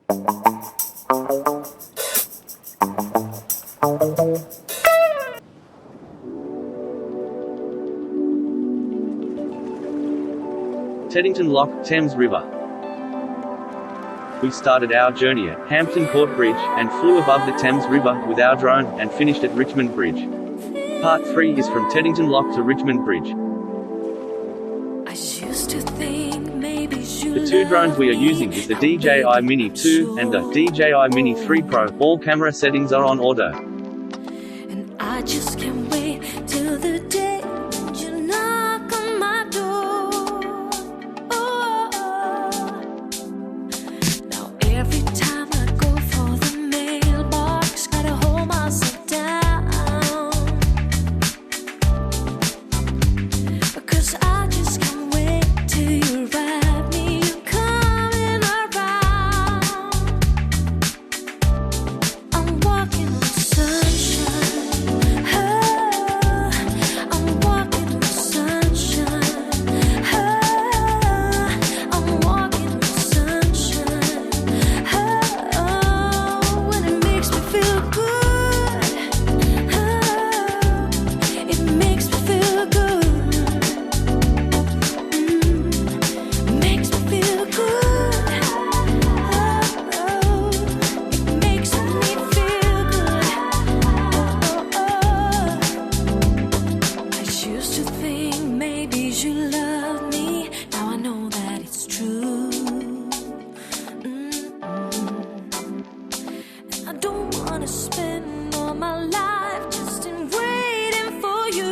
Teddington Lock, Thames River. We started our journey at Hampton Court Bridge, and flew above the Thames River with our drone, and finished at Richmond Bridge. Part 3 is from Teddington Lock to Richmond Bridge. The two drones we are using is the DJI Mini 2, and the DJI Mini 3 Pro. All camera settings are on auto. And I just can't wait till the day you knock on my door. Now every time I go for the mailbox, gotta hold myself down, because I just can't wait till you write me you coming around. I'm walking on sunshine, I'm walking on sunshine, I'm walking on sunshine, when it makes me feel good, it makes me feel good, makes me feel good, it makes me feel good. I used to think maybe you love me, now I know that it's true. And I don't wanna spend all my life just in waiting for you.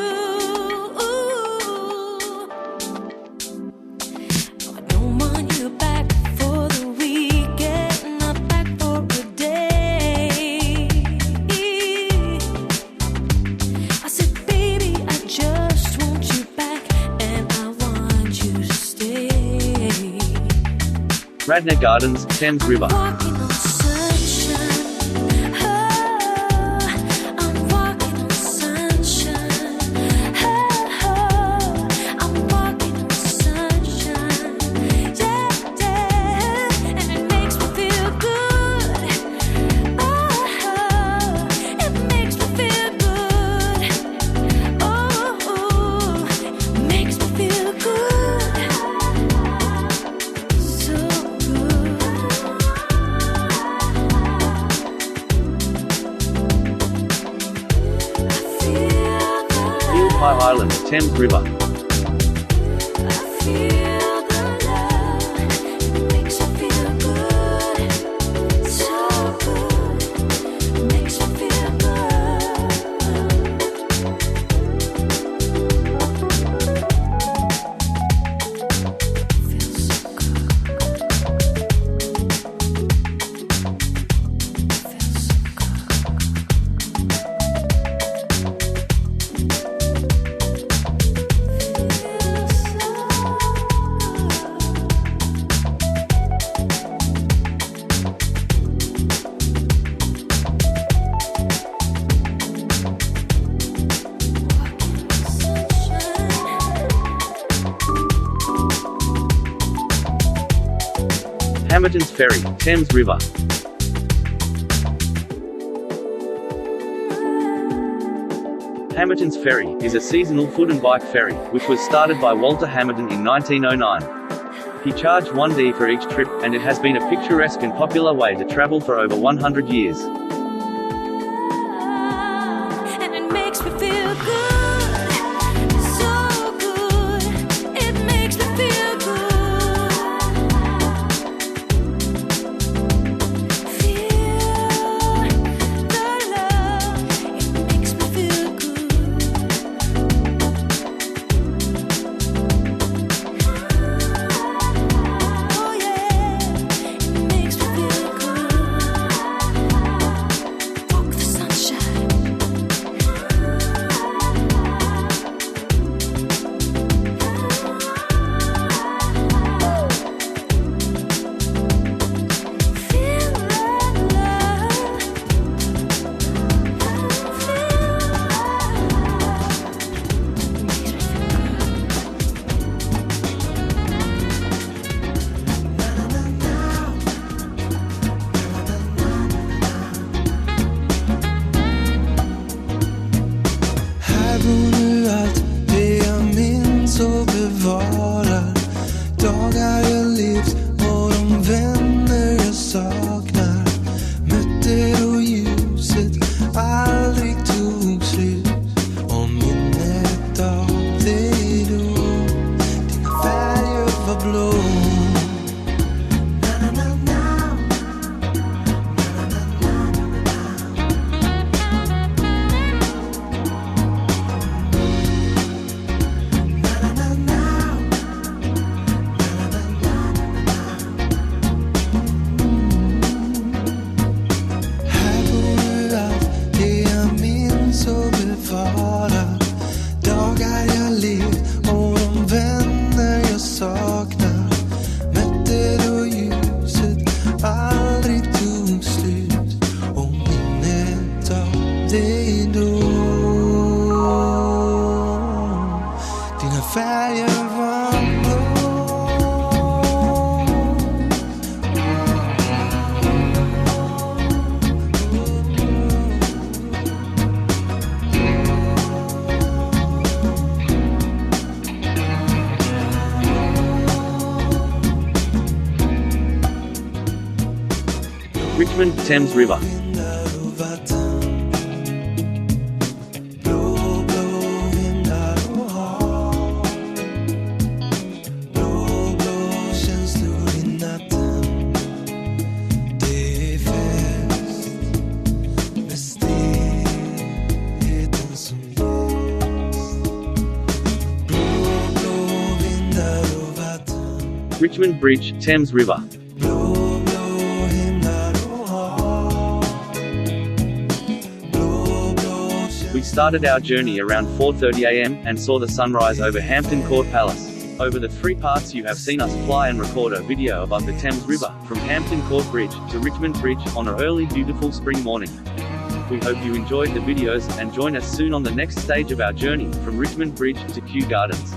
No, I don't want you back for the weekend, not back for a day. I said, baby, I just want you back, and I want you to stay. Radnor Gardens, Thames River. Walking on sunshine, I'm walking on sunshine, I'm walking on sunshine, yeah, and it makes me feel good, it makes me feel good, makes me feel good, so good. Field High Island, Thames River. Hampton's Ferry, Thames River. Hampton's Ferry is a seasonal foot and bike ferry, which was started by Walter Hampton in 1909. He charged £1 for each trip, and it has been a picturesque and popular way to travel for over 100 years. And it makes me feel good, so good, it makes me feel good. Feel the love, it makes me feel good. Oh yeah, it makes me feel good. Dagar jag levt och de vänner jag saknar. Mötte och ljuset aldrig tog slut. Och minnet av dig då, dina färger var blå. Dagar jag levt och de vänner jag saknar. Mötte då ljuset aldrig tog slut. Och minnet av dig då, dina färger var blå. Richmond, Thames River. Richmond Bridge, Thames River. We started our journey around 4:30 a.m. and saw the sunrise over Hampton Court Palace. Over the 3 parts you have seen us fly and record a video above the Thames River, from Hampton Court Bridge to Richmond Bridge, on an early beautiful spring morning. We hope you enjoyed the videos, and join us soon on the next stage of our journey, from Richmond Bridge to Kew Gardens.